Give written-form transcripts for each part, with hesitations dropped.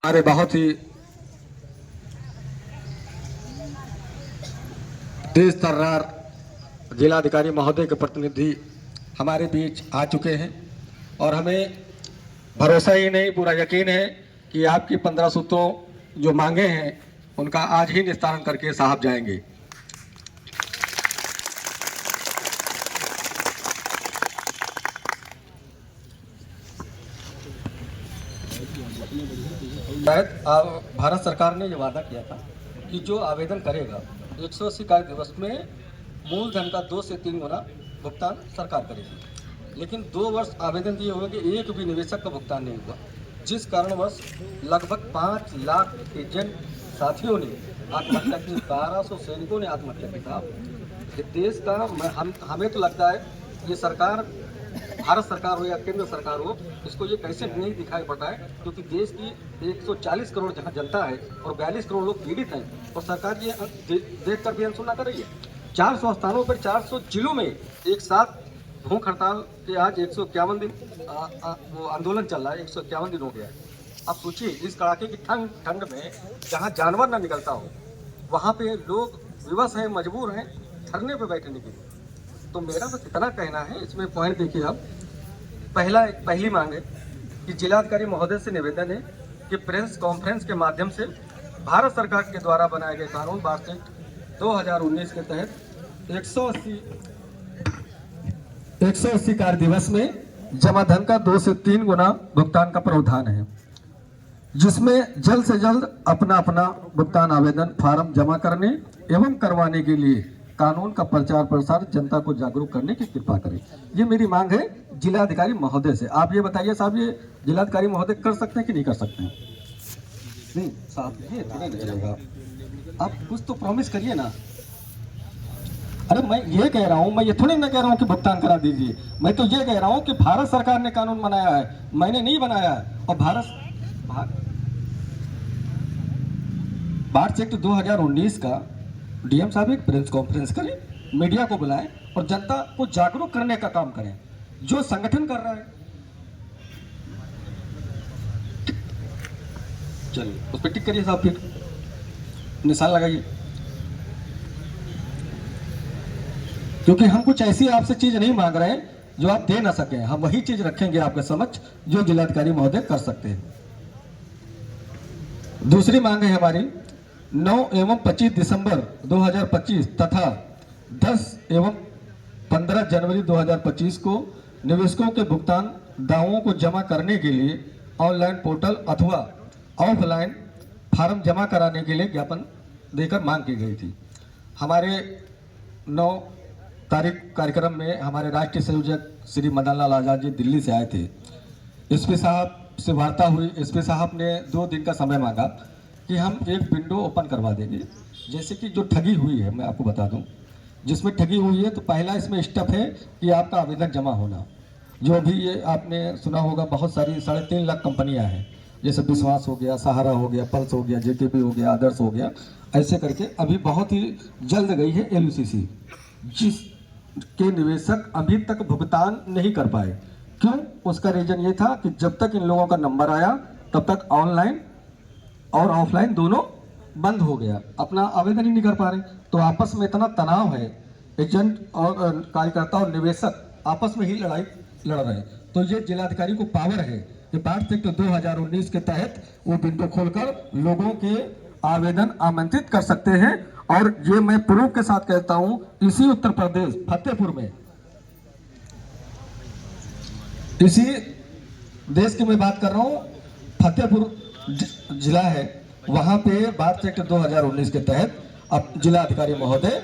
हमारे बहुत ही तेज तर्रार जिलाधिकारी महोदय के प्रतिनिधि हमारे बीच आ चुके हैं और हमें भरोसा ही नहीं, पूरा यकीन है कि आपकी 15 सूत्रों जो मांगे हैं उनका आज ही निस्तारण करके साहब जाएंगे। भारत सरकार ने ये वादा किया था कि जो आवेदन करेगा 180 कार्य दिवस में मूलधन का 2 से 3 गुना भुगतान सरकार करेगी, लेकिन 2 वर्ष आवेदन दिए हुए कि एक भी निवेशक का भुगतान नहीं हुआ, जिस कारणवश लगभग 5 लाख एजेंट साथियों ने आत्महत्या की, 1200 सैनिकों ने आत्महत्या की। था देश का हमें तो लगता है ये सरकार, भारत सरकार हो या केंद्र सरकार हो, इसको ये कैसे नहीं दिखाई पड़ता है, क्योंकि देश की 140 करोड़ जहाँ जनता है और 42 करोड़ लोग पीड़ित हैं और सरकार ये देख कर भी अनसुना कर रही है। 400 स्थानों पर 400 जिलों में एक साथ भूख हड़ताल के आज 151 दिन वो आंदोलन चल रहा है, 151 दिन हो गया है। अब सोचिए इस कड़ाके की ठंड में जहाँ जानवर ना निकलता हो, वहाँ पे लोग विवश हैं, मजबूर हैं धरने पर बैठने के लिए। तो मेरा बस इतना कहना है, इसमें पॉइंट देखिए। अब पहली मांग है कि जिलाधिकारी महोदय से निवेदन है कि प्रेस कॉन्फ्रेंस के माध्यम से भारत सरकार के द्वारा बनाए गए कानून वार्षिक 2019 के तहत 180 कार्य दिवस में जमा धन का 2 से 3 गुना भुगतान का प्रावधान है, जिसमें जल्द से जल्द अपना भुगतान आवेदन फार्म जमा करने एवं करवाने के लिए कानून का प्रचार प्रसार जनता को जागरूक करने की कृपा करें। ये मेरी मांग है जिलाधिकारी महोदय से। आप ये बताइए साहब, ये जिलाधिकारी महोदय कर सकते हैं कि नहीं कर सकते हैं? नहीं साहब, ये नहीं चलेगा। आप कुछ तो प्रॉमिस करिए ना। अरे मैं ये कह रहा हूँ, मैं ये थोड़ी ना कह रहा हूँ कि भुगतान करा दीजिए, मैं तो ये कह रहा हूँ कि भारत सरकार ने कानून बनाया है, मैंने नहीं बनाया है। और भारत एक्ट 2019 का डीएम साहब एक प्रेस कॉन्फ्रेंस करें, मीडिया को बुलाएं और जनता को जागरूक करने का काम करें, जो संगठन कर रहा है। चलिए उस पर टिक करिए साहब, फिर निशान लगाइए, क्योंकि हम कुछ ऐसी आपसे चीज नहीं मांग रहे हैं जो आप दे ना सके। हम वही चीज रखेंगे आपके समक्ष जो जिलाधिकारी महोदय कर सकते हैं। दूसरी मांग है हमारी 9 एवं 25 दिसंबर 2025 तथा 10 एवं 15 जनवरी 2025 को निवेशकों के भुगतान दावों को जमा करने के लिए ऑनलाइन पोर्टल अथवा ऑफलाइन फार्म जमा कराने के लिए ज्ञापन देकर मांग की गई थी। हमारे 9 तारीख कार्यक्रम में हमारे राष्ट्रीय संयोजक श्री मदन लाल आजाद जी दिल्ली से आए थे। एसपी साहब से वार्ता हुई। एसपी साहब ने 2 दिन का समय मांगा कि हम एक विंडो ओपन करवा देंगे। जैसे कि जो ठगी हुई है, मैं आपको बता दूं, जिसमें ठगी हुई है तो पहला इसमें स्टेप है कि आपका आवेदन जमा होना। जो भी ये आपने सुना होगा, बहुत सारी 3.5 लाख कंपनियां हैं, जैसे विश्वास हो गया, सहारा हो गया, पल्स हो गया, जेकेपी हो गया, आदर्श हो गया, ऐसे करके अभी बहुत ही जल्द गई है LUCC, जिसके निवेशक अभी तक भुगतान नहीं कर पाए। क्यों? उसका रीजन ये था कि जब तक इन लोगों का नंबर आया तब तक ऑनलाइन और ऑफलाइन दोनों बंद हो गया, अपना आवेदन ही नहीं कर पा रहे। तो आपस में इतना तनाव है, एजेंट और कार्यकर्ता और निवेशक आपस में ही लड़ाई लड़ रहे हैं। तो ये जिलाधिकारी को पावर है कि भारत एक्ट 2019 के तहत वो विंडो खोलकर लोगों के आवेदन आमंत्रित कर सकते हैं। और ये मैं प्रूफ के साथ कहता हूं, इसी उत्तर प्रदेश फतेहपुर में, इसी देश की मैं बात कर रहा हूं, फतेहपुर जिला है, वहां पे भारत एक्ट 2019 के तहत अब जिलाधिकारी महोदय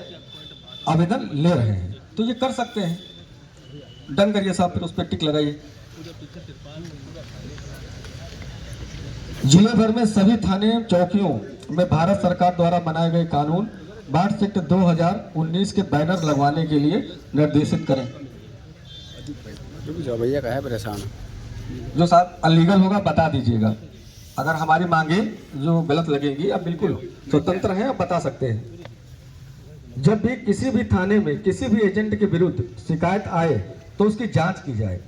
आवेदन ले रहे हैं। तो ये कर सकते हैं। डन करिए साहब, फिर उस पर टिक लगाइए। जिले भर में सभी थाने चौकियों में भारत सरकार द्वारा बनाए गए कानून भारत एक्ट 2019 के बैनर लगवाने के लिए निर्देशित करें। जो भैया का है परेशान, जो साहब अनलीगल होगा बता दीजिएगा। अगर हमारी मांगे जो गलत लगेगी, आप बिल्कुल स्वतंत्र हैं, आप बता सकते हैं। जब भी किसी भी थाने में किसी भी एजेंट के विरुद्ध शिकायत आए तो उसकी जांच की जाए।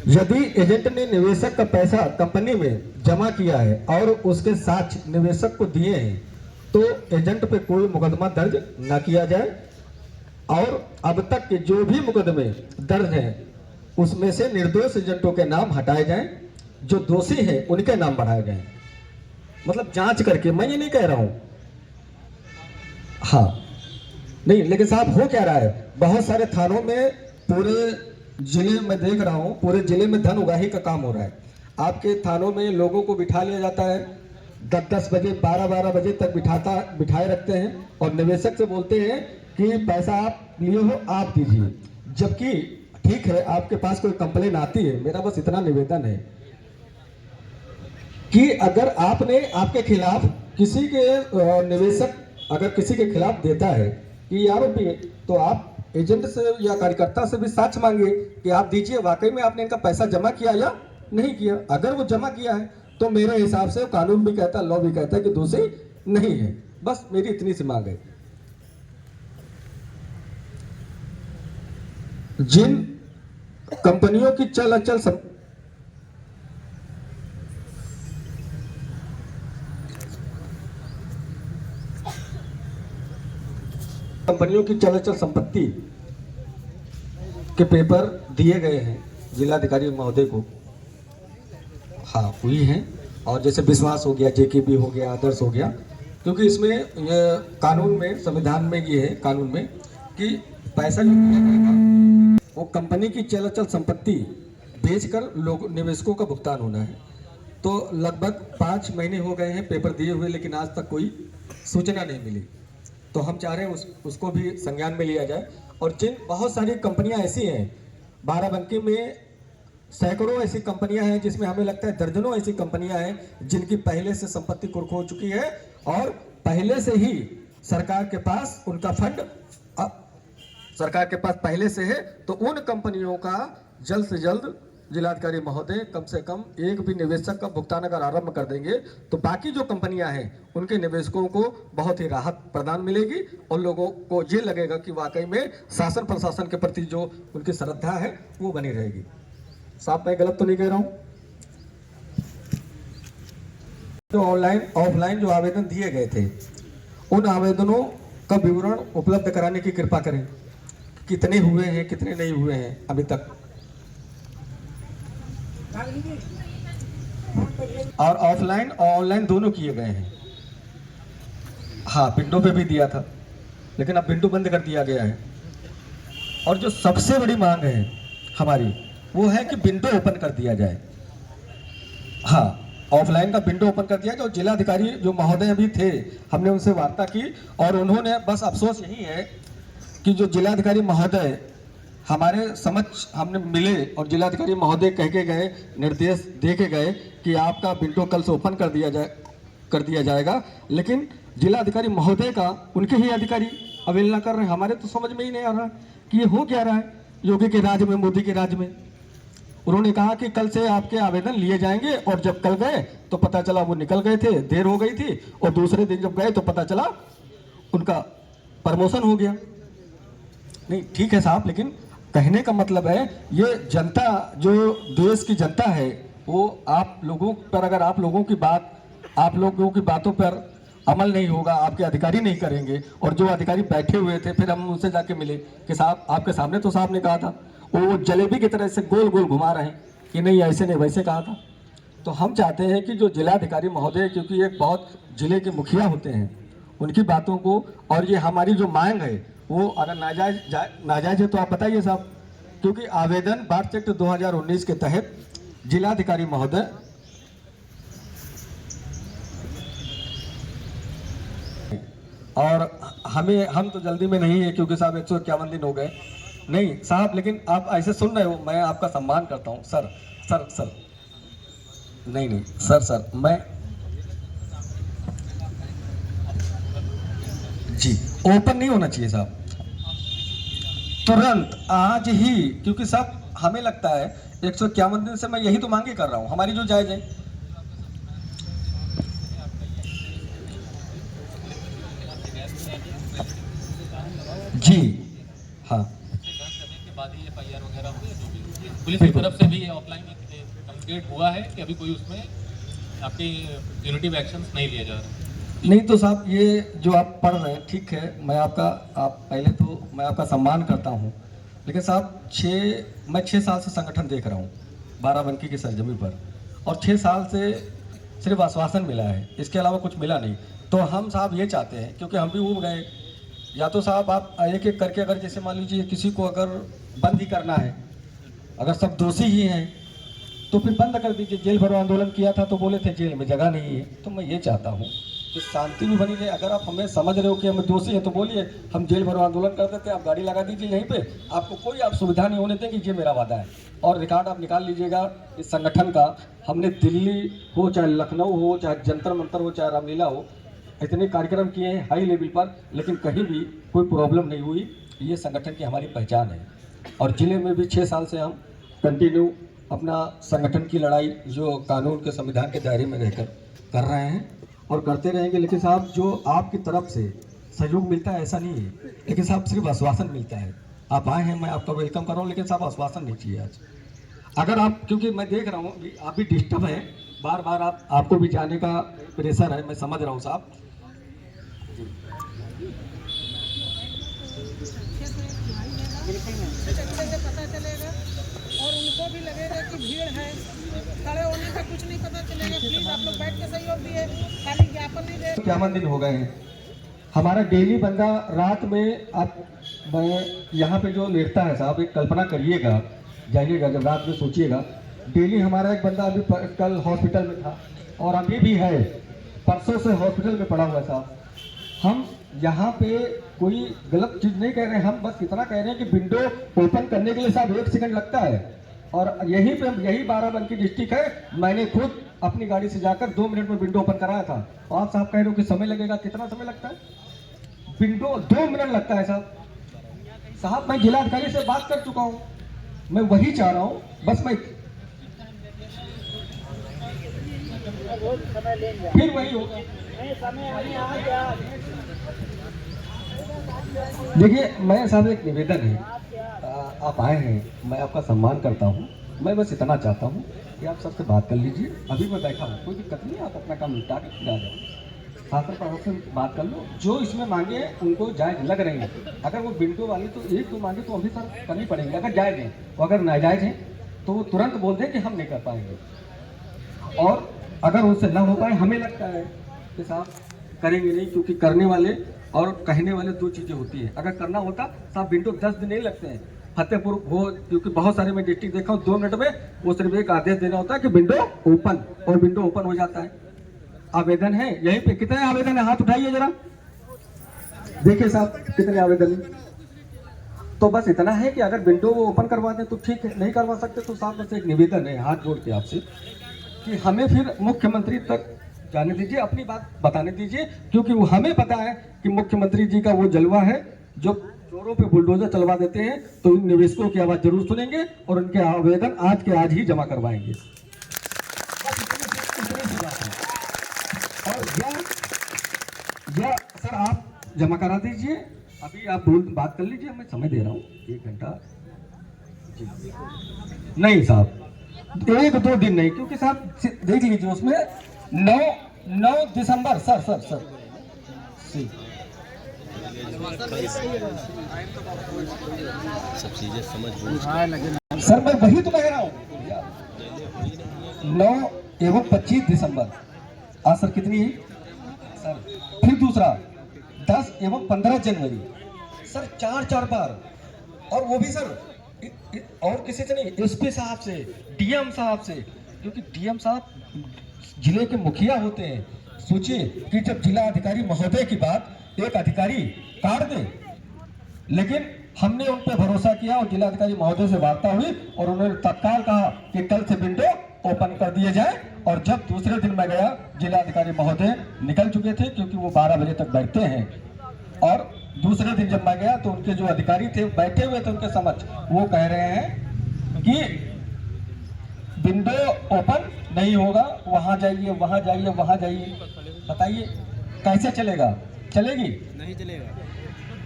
यदि एजेंट ने निवेशक का पैसा कंपनी में जमा किया है और उसके साक्ष्य निवेशक को दिए हैं तो एजेंट पे कोई मुकदमा दर्ज न किया जाए और अब तक के जो भी मुकदमे दर्ज हैं उसमें से निर्दोष एजेंटों के नाम हटाए जाएं, जो दोषी हैं उनके नाम बढ़ाए जाएं। मतलब जांच करके, मैं ये नहीं कह रहा हूं। हाँ नहीं, लेकिन साहब हो क्या रहा है, बहुत सारे थानों में पूरे जिले में देख रहा हूं, पूरे जिले में धन उगाही का काम हो रहा है। आपके थानों में लोगों को बिठा लिया जाता है, 10-10 बजे 12-12 बजे तक बिठाए रखते हैं और निवेशक से बोलते हैं कि पैसा आप लिए हो आप दीजिए। जबकि ठीक है, आपके पास कोई कंप्लेन आती है, मेरा बस इतना निवेदन है कि अगर आपने आपके खिलाफ किसी के निवेशक अगर किसी के खिलाफ देता है कि आरोपी है, तो आप एजेंट से या कार्यकर्ता से भी साक्ष्य मांगिए कि आप दीजिए वाकई में आपने इनका पैसा जमा किया या नहीं किया। अगर वो जमा किया है तो मेरे हिसाब से कानून भी कहता है, लॉ भी कहता है कि दोषी नहीं है। बस मेरी इतनी सी मांग है। जिन कंपनियों की चल अचल कंपनियों की चल अचल संपत्ति के पेपर दिए गए हैं जिलाधिकारी महोदय को, हाँ हुई हैं। और जैसे विश्वास हो गया, जेकेबी हो गया, आदर्श हो गया, क्योंकि इसमें ये कानून में, संविधान में ये है कानून में कि पैसा जो दिया जाएगा वो कंपनी की चल अचल संपत्ति बेचकर लोग निवेशकों का भुगतान होना है। तो लगभग 5 महीने हो गए हैं पेपर दिए हुए, लेकिन आज तक कोई सूचना नहीं मिली। तो हम चाह रहे हैं उसको भी संज्ञान में लिया जाए। और जिन बहुत सारी कंपनियां ऐसी हैं, बाराबंकी में सैकड़ों ऐसी कंपनियां हैं, जिसमें हमें लगता है दर्जनों ऐसी कंपनियां हैं जिनकी पहले से संपत्ति कुर्क हो चुकी है और पहले से ही सरकार के पास उनका फंड सरकार के पास पहले से है। तो उन कंपनियों का जल्द से जल्द जिलाधिकारी महोदय कम से कम एक भी निवेशक का भुगतान अगर आरंभ कर देंगे तो बाकी जो कंपनियां हैं उनके निवेशकों को बहुत ही राहत प्रदान मिलेगी और लोगों को ये लगेगा कि वाकई में शासन प्रशासन के प्रति जो उनकी श्रद्धा है वो बनी रहेगी। साहब मैं गलत तो नहीं कह रहा हूं? जो ऑनलाइन ऑफलाइन जो आवेदन दिए गए थे उन आवेदनों का विवरण उपलब्ध कराने की कृपा करें। कितने हुए हैं, कितने नहीं हुए हैं अभी तक। और ऑफलाइन और ऑनलाइन दोनों किए गए हैं। हाँ विंडो पे भी दिया था, लेकिन अब विंडो बंद कर दिया गया है। और जो सबसे बड़ी मांग है हमारी वो है कि विंडो ओपन कर दिया जाए। हाँ ऑफलाइन का विंडो ओपन कर दिया जाए। और जिलाधिकारी जो महोदय अभी थे, हमने उनसे वार्ता की और उन्होंने, बस अफसोस यही है कि जो जिलाधिकारी महोदय हमारे समझ हमने मिले और जिलाधिकारी महोदय कह के गए, निर्देश दे के गए कि आपका विंडो कल से ओपन कर दिया जाएगा, लेकिन जिलाधिकारी महोदय का उनके ही अधिकारी अवहेलना कर रहे हैं। हमारे तो समझ में ही नहीं आ रहा कि ये हो क्या रहा है योगी के राज में, मोदी के राज में। उन्होंने कहा कि कल से आपके आवेदन लिए जाएंगे और जब कल गए तो पता चला वो निकल गए थे, देर हो गई थी, और दूसरे दिन जब गए तो पता चला उनका प्रमोशन हो गया। नहीं ठीक है साहब, लेकिन कहने का मतलब है ये जनता, जो देश की जनता है, वो आप लोगों पर, अगर आप लोगों की बातों पर अमल नहीं होगा, आपके अधिकारी नहीं करेंगे, और जो अधिकारी बैठे हुए थे फिर हम उनसे जाके मिले कि साहब आपके सामने तो साहब ने कहा था, वो जलेबी की तरह से गोल गोल घुमा रहे हैं कि नहीं ऐसे नहीं वैसे कहा था। तो हम चाहते हैं कि जो जिलाधिकारी महोदय, क्योंकि एक बहुत जिले के मुखिया होते हैं, उनकी बातों को, और ये हमारी जो मांग है वो अगर नाजायज है तो आप बताइए साहब, क्योंकि आवेदन बाढ़ एक्ट 2019 के तहत जिलाधिकारी महोदय और हम तो जल्दी में नहीं है क्योंकि साहब 151 दिन हो गए। नहीं साहब, लेकिन आप ऐसे सुन रहे हो, मैं आपका सम्मान करता हूँ सर। नहीं सर मैं जी ओपन नहीं होना चाहिए साहब, तुरंत आज ही, क्योंकि साहब हमें लगता है 151 दिन से मैं यही तो मांगे कर रहा हूं, हमारी जो जायज है। जी हाँ, पुलिस की तरफ से भी ऑफलाइन अपडेट हुआ है कि अभी कोई उसमें आपके यूनिटिव एक्शंस नहीं लिए जा रहे? नहीं तो साहब, ये जो आप पढ़ रहे हैं ठीक है, मैं आपका सम्मान करता हूँ, लेकिन साहब मैं 6 साल से संगठन देख रहा हूँ बाराबंकी की सरजमी पर, और 6 साल से सिर्फ आश्वासन मिला है, इसके अलावा कुछ मिला नहीं। तो हम साहब ये चाहते हैं, क्योंकि हम भी ऊब गए, या तो साहब आप एक एक करके, अगर जैसे मान लीजिए किसी को अगर बंद ही करना है, अगर सब दोषी ही हैं तो फिर बंद कर दीजिए। जेल भरो आंदोलन किया था तो बोले थे जेल में जगह नहीं है। तो मैं ये चाहता हूँ कि शांति भी बनी रहे। अगर आप हमें समझ रहे हो कि हम दोषी हैं तो बोलिए, हम जेल भरो आंदोलन कर देते हैं, आप गाड़ी लगा दीजिए यहीं पे, आपको कोई आप सुविधा नहीं होने देंगे, ये मेरा वादा है। और रिकॉर्ड आप निकाल लीजिएगा इस संगठन का, हमने दिल्ली हो चाहे लखनऊ हो चाहे जंतर मंतर हो चाहे रामलीला हो, इतने कार्यक्रम किए हैं हाई लेवल पर, लेकिन कहीं भी कोई प्रॉब्लम नहीं हुई। ये संगठन की हमारी पहचान है। और ज़िले में भी 6 साल से हम कंटिन्यू अपना संगठन की लड़ाई जो कानून के संविधान के दायरे में रहकर कर रहे हैं और करते रहेंगे। लेकिन साहब जो आपकी तरफ से सहयोग मिलता है ऐसा नहीं है, लेकिन साहब सिर्फ आश्वासन मिलता है। आप आए हैं, मैं आपका वेलकम कर रहा हूँ, लेकिन साहब आश्वासन नहीं चाहिए आज। अगर आप, क्योंकि मैं देख रहा हूँ आप भी डिस्टर्ब हैं, बार बार आपको भी जाने का प्रेशर है, मैं समझ रहा हूँ साहब। अच्छे से पता चलेगा और उनको भी लगेगा कि भीड़ है, खड़े होने का कुछ नहीं पता चलेगा। प्लीज आप लोग बैठ के सहयोग दिए, खाली ज्ञापन नहीं दे। 51 दिन हो गए हैं हमारा डेली बंदा रात में। मैं यहाँ पे जो लेटता है साहब, एक कल्पना करिएगा, जाइएगा जब रात में सोचिएगा, डेली हमारा एक बंदा अभी कल हॉस्पिटल में था और अभी भी है, परसों से हॉस्पिटल में पड़ा हुआ है साहब। हम यहाँ पे कोई गलत चीज़ नहीं कह रहे हैं, हम बस इतना कह रहे हैं कि विंडो ओपन करने के लिए साहब 1 सेकंड लगता है। और यहीं पे यही बाराबंकी डिस्ट्रिक्ट है, मैंने खुद अपनी गाड़ी से जाकर 2 मिनट में विंडो ओपन कराया था। और आप साहब कह रहे हो कि समय लगेगा, कितना समय लगता है? विंडो 2 मिनट लगता है साहब। साहब मैं जिलाधिकारी से बात कर चुका हूँ, मैं वही चाह रहा हूँ, बस मैं फिर वही होगा। देखिए मैं साहब, एक निवेदन है, आप आए हैं, मैं आपका सम्मान करता हूँ, मैं बस इतना चाहता हूँ कि आप सबसे बात कर लीजिए। अभी मैं बैठा हूँ, कोई दिक्कत नहीं, आप अपना काम निपटा के आ जाओ, शासन प्रभाव से बात कर लो। जो इसमें मांगे उनको जायज लग रही है। अगर वो विंडो वाली तो एक तो मांगे तो अभी सर करनी पड़ेगी, अगर जायज है, और अगर नाजायज है तो वो तुरंत बोल दें कि हम नहीं कर पाएंगे। और अगर उनसे न हो पाए, हमें लगता है कि साहब करेंगे नहीं, क्योंकि करने वाले और कहने वाले 2 चीज़ें होती है। अगर करना होता साहब विंडो 10 दिन नहीं लगते हैं। फतेहपुर हो, क्योंकि बहुत सारे मैं डिस्ट्रिक्ट देखा हूँ, 2 मिनट में वो सिर्फ एक आदेश देना होता है कि विंडो ओपन, और विंडो ओपन हो जाता है। आवेदन है यहीं पे, कितने आवेदन है? हाथ उठाइए जरा, देखिए साहब कितने आवेदन है। तो बस इतना है कि अगर विंडो वो ओपन करवा दें तो ठीक है, नहीं करवा सकते तो साहब बस एक निवेदन है हाथ जोड़ के आपसे कि हमें फिर मुख्यमंत्री तक जाने दीजिए, अपनी बात बताने दीजिए, क्योंकि वो हमें पता है कि मुख्यमंत्री जी का वो जलवा है जो चोरों पे बुलडोजर चलवा देते हैं। तो इन निवेशकों की आवाज़ जरूर सुनेंगे और उनके आवेदन आज के आज ही जमा करवाएंगे। और या सर आप जमा करा दीजिए, अभी आप बात कर लीजिए, मैं समय दे रहा हूँ 1 घंटा। नहीं साहब 1-2 दिन नहीं, क्योंकि साहब देख लीजिए उसमें 9 दिसंबर सर सब चीजें समझ सर मैं वही तो कह रहा हूँ। 9 एवं 25 दिसंबर आज सर कितनी है सर? फिर दूसरा 10 एवं 15 जनवरी सर, 4 बार। और वो भी सर और किसी से नहीं, एसपी साहब से, डीएम साहब से, क्योंकि डीएम साहब जिले के मुखिया होते हैं। सोचिए कि जब जिला अधिकारी महोदय की बात एक अधिकारी काट दे, लेकिन हमने उन पर भरोसा किया और जिला अधिकारी महोदय से वार्ता हुई और उन्होंने तत्काल कहा कि कल से विंडो ओपन कर दिए जाए। और जब दूसरे दिन मैं गया, जिला अधिकारी महोदय निकल चुके थे, क्योंकि वो 12 बजे तक बैठते हैं। और दूसरे दिन जब मैं गया तो उनके जो अधिकारी थे बैठे हुए थे उनके समक्ष, वो कह रहे हैं कि विंडो ओपन नहीं होगा, वहां जाइए वहां जाइए वहां जाइए। बताइए कैसे चलेगा? चलेगी? नहीं चलेगा,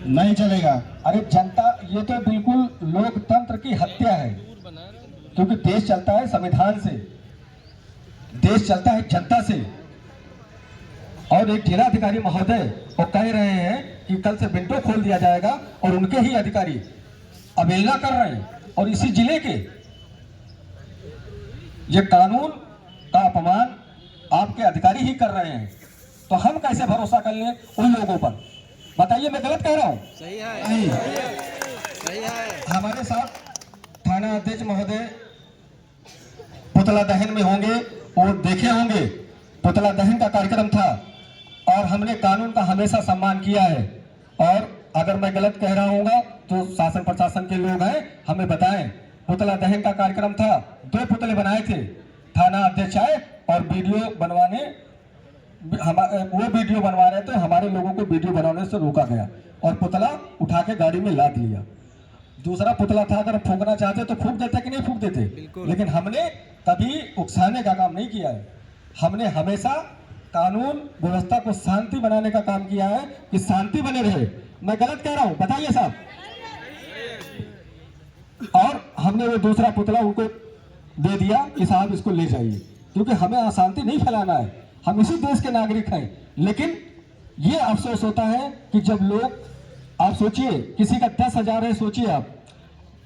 नहीं चलेगा। अरे जनता, ये तो बिल्कुल लोकतंत्र की हत्या है, क्योंकि देश चलता है संविधान से। देश चलता है जनता से। और एक जिलाधिकारी महोदय वो कह रहे हैं कि कल से विंडो खोल दिया जाएगा और उनके ही अधिकारी अवहेलना कर रहे हैं और इसी जिले के। ये कानून का अपमान आपके अधिकारी ही कर रहे हैं, तो हम कैसे भरोसा कर लें उन लोगों पर? बताइए, मैं गलत कह रहा हूं? सही है, नहीं। सही है। हमारे साथ थाना अध्यक्ष महोदय पुतला दहन में होंगे और देखे होंगे, पुतला दहन का कार्यक्रम था और हमने कानून का हमेशा सम्मान किया है। और अगर मैं गलत कह रहा हूँगा तो शासन प्रशासन के लोग हैं, हमें बताएं। पुतला दहन का कार्यक्रम था, 2 पुतले बनाए थे, थाना अध्यक्ष आए और वीडियो बनवाने, वो वीडियो बनवा रहे थे, हमारे लोगों को वीडियो बनाने से रोका गया और पुतला उठा के गाड़ी में लाद लिया। दूसरा पुतला था, अगर फूंकना चाहते तो फूंक देते कि नहीं फूंक देते, लेकिन हमने कभी उकसाने का काम नहीं किया है। हमने हमेशा कानून व्यवस्था को शांति बनाने का काम किया है कि शांति बने रहे। मैं गलत कह रहा हूं? बताइए साहब। और हमने वो दूसरा पुतला उनको दे दिया कि साहब इसको ले जाइए, क्योंकि हमें अशांति नहीं फैलाना है, हम इसी देश के नागरिक हैं। लेकिन ये अफसोस होता है कि जब लोग, आप सोचिए किसी का 10,000 है, सोचिए आप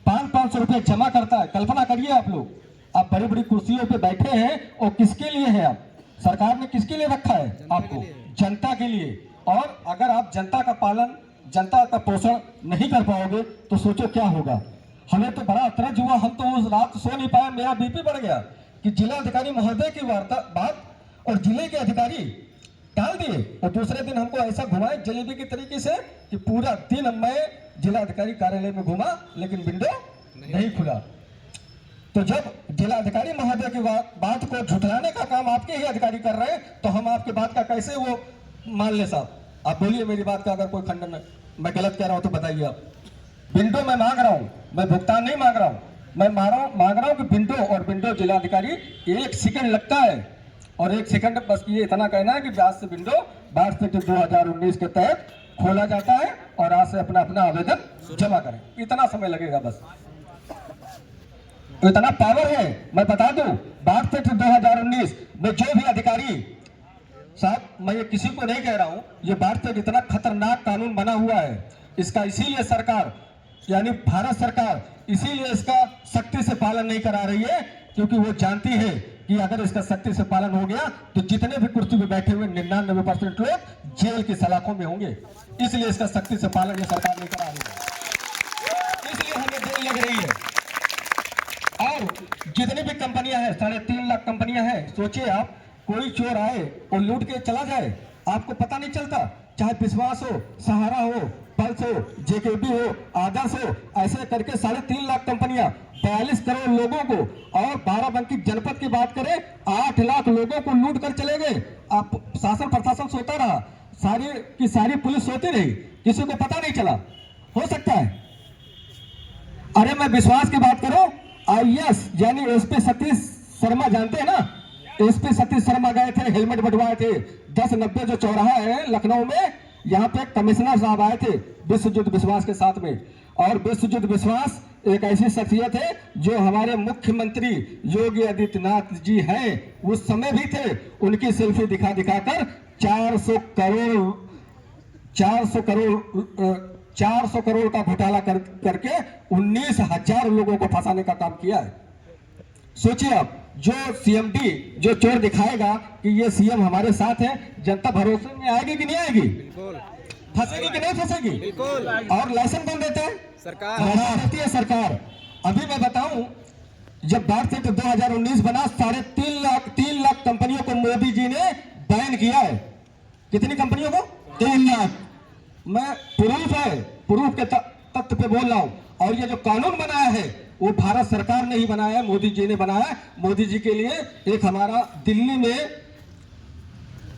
500-500 रुपये जमा करता है। कल्पना करिए आप लोग, आप बड़ी बड़ी कुर्सियों पे बैठे हैं और किसके लिए है? आप सरकार ने किसके लिए रखा है आपको? जनता के लिए। और अगर आप जनता का पालन, जनता का पोषण नहीं कर पाओगे तो सोचो क्या होगा। हमें तो बड़ा अतरज हुआ, हम तो उस रात सो नहीं पाए, मेरा बीपी बढ़ गया कि जिलाधिकारी महोदय की बात और जिले के अधिकारी टाल दिए और दूसरे दिन हमको ऐसा घुमाए जलेबी की तरीके से कि पूरा दिन मैं जिलाधिकारी कार्यालय में घूमा लेकिन विंडो नहीं खुला। तो जब जिलाधिकारी महोदय की बात को झुठलाने का काम आपके ही अधिकारी कर रहे हैं तो हम आपके बात का कैसे वो मान ले? साहब आप बोलिए मेरी बात का अगर कोई खंडन है, मैं गलत कह रहा हूं तो बताइए आप। विंडो मैं मांग रहा हूं, मैं भुगतान नहीं मांग रहा हूं, मैं मांग रहा हूं कि विंडो, और विंडो जिलाधिकारी 1 सेकंड लगता है और 1 सेकंड बस ये इतना कहना है कि आज से विंडो 2019 के तहत खोला जाता है और आज से अपना अपना आवेदन जमा करें। इतना समय लगेगा, बस इतना पावर है। मैं बता दूं 2019 में जो भी अधिकारी, साहब मैं ये किसी को नहीं कह रहा हूं, ये भारत इतना खतरनाक कानून बना हुआ है, इसका इसीलिए सरकार यानी भारत सरकार इसीलिए इसका सख्ती से पालन नहीं करा रही है, क्योंकि वो जानती है कि अगर इसका सख्ती से पालन हो गया तो जितने भी कुर्सी पे बैठे हुए 99% लोग जेल की सलाखों में होंगे। इसलिए इसका सख्ती से पालन ये सरकार नहीं करा रही है, इसलिए हमें देर लग रही है। और जितनी भी कंपनियां हैं, 3.5 लाख कंपनियां हैं, सोचिए आप, कोई चोर आए और लूट के चला जाए, आपको पता नहीं चलता। चाहे विश्वास हो, सहारा हो, पल्स हो, जेकेबी हो, आदर्श हो, ऐसे करके 3.5 लाख कंपनियां 42 करोड़ लोगों को, और बाराबंकी जनपद की बात करें 8 लाख लोगों को लूट कर चले गए। आप शासन प्रशासन सोता रहा, सारी की सारी पुलिस सोती रही, किसी को पता नहीं चला। हो सकता है। अरे मैं विश्वास की बात करूं, IAS यानी एसपी सतीश शर्मा, जानते हैं ना, एसपी सतीश शर्मा गए थे, हेलमेट बंटवाए थे। 1090 जो चौराहा है लखनऊ में, यहाँ पे कमिश्नर साहब आए थे विश्वजीत विश्वास के साथ में, और विश्वजीत विश्वास एक ऐसी शख्सियत है जो हमारे मुख्यमंत्री योगी आदित्यनाथ जी हैं, उस समय भी थे। उनकी सेल्फी दिखाकर 400 करोड़ का घोटाला करके 19,000 लोगों को फंसाने का काम किया है। सोचिए आप, जो CMD जो चोर दिखाएगा कि ये CM हमारे साथ है, जनता भरोसे में आएगी कि नहीं आएगी? फंसेगी कि नहीं फंसेगी? और लाइसेंस कौन देता है? सरकार देती है सरकार। अभी मैं बताऊं, जब भारत 2019 बना, 3.5 लाख कंपनियों को मोदी जी ने बैन किया है। कितनी कंपनियों को? 3 लाख। मैं प्रूफ के तथ्य पे बोल रहा हूं। और ये जो कानून बनाया है वो भारत सरकार ने ही बनाया है, मोदी जी ने बनाया है। मोदी जी के लिए एक हमारा दिल्ली में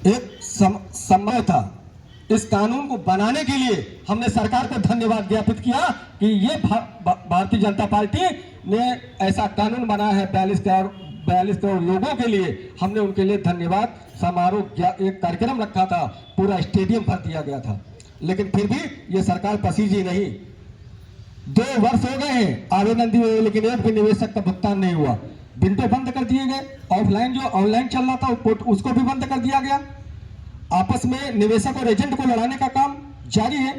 एक समय था, इस कानून को बनाने के लिए हमने सरकार को धन्यवाद ज्ञापित किया कि ये भारतीय जनता पार्टी ने ऐसा कानून बनाया है 42 करोड़ लोगों के लिए। हमने उनके लिए धन्यवाद समारोह एक कार्यक्रम रखा था, पूरा स्टेडियम भर दिया गया था, लेकिन फिर भी ये सरकार पसीजी नहीं। 2 वर्ष हो गए हैं आवेदन दिए, लेकिन एक भी निवेशक का भुगतान नहीं हुआ। बिल पे बंद कर दिए गए, ऑफलाइन जो ऑनलाइन चल रहा था उसको भी बंद कर दिया गया। आपस में निवेशक और एजेंट को लड़ाने का काम जारी है।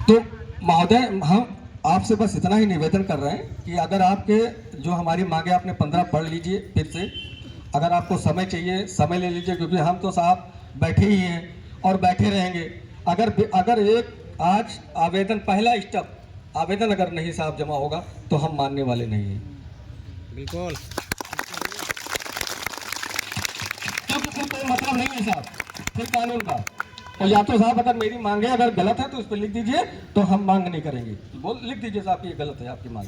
तो महोदय, हम आपसे बस इतना ही निवेदन कर रहे हैं कि अगर आपके जो हमारी मांगे आपने 15 पढ़ लीजिए फिर से, अगर आपको समय चाहिए समय ले लीजिए, क्योंकि हम तो साहब बैठे ही हैं और बैठे रहेंगे। अगर एक आज आवेदन, पहला स्टेप आवेदन अगर नहीं साहब जमा होगा तो हम मानने वाले नहीं हैं। बिल्कुल, क्योंकि फिर कोई मतलब नहीं है साहब फिर कानून का। और या तो साहब अगर मेरी मांगे अगर गलत है तो उस पर लिख दीजिए, तो हम मांग नहीं करेंगे। लिख दीजिए साहब ये गलत है आपकी मांग,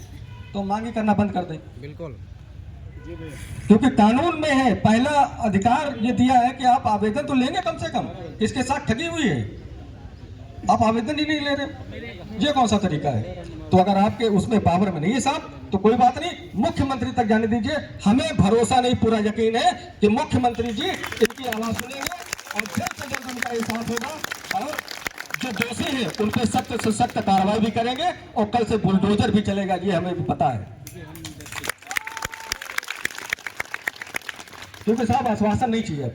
तो मांग ही करना बंद कर दें। बिल्कुल, क्योंकि कानून में है, पहला अधिकार ये दिया है कि आप आवेदन तो लेंगे कम से कम। इसके साथ ठगी हुई है, आप आवेदन ही नहीं ले रहे, ये कौन सा तरीका है? तो अगर आपके उसमें पावर में नहीं है साहब तो कोई बात नहीं, मुख्यमंत्री तक जाने दीजिए। हमें भरोसा नहीं, पूरा यकीन है कि मुख्यमंत्री जी इनकी आवाज सुनेंगे और जल्द से जल्द उनका इंसाफ होगा और जो दोषी है उन पर सख्त से सख्त कार्रवाई भी करेंगे और कल से बुलडोजर भी चलेगा, ये हमें भी पता है। क्योंकि साहब आश्वासन नहीं चाहिए।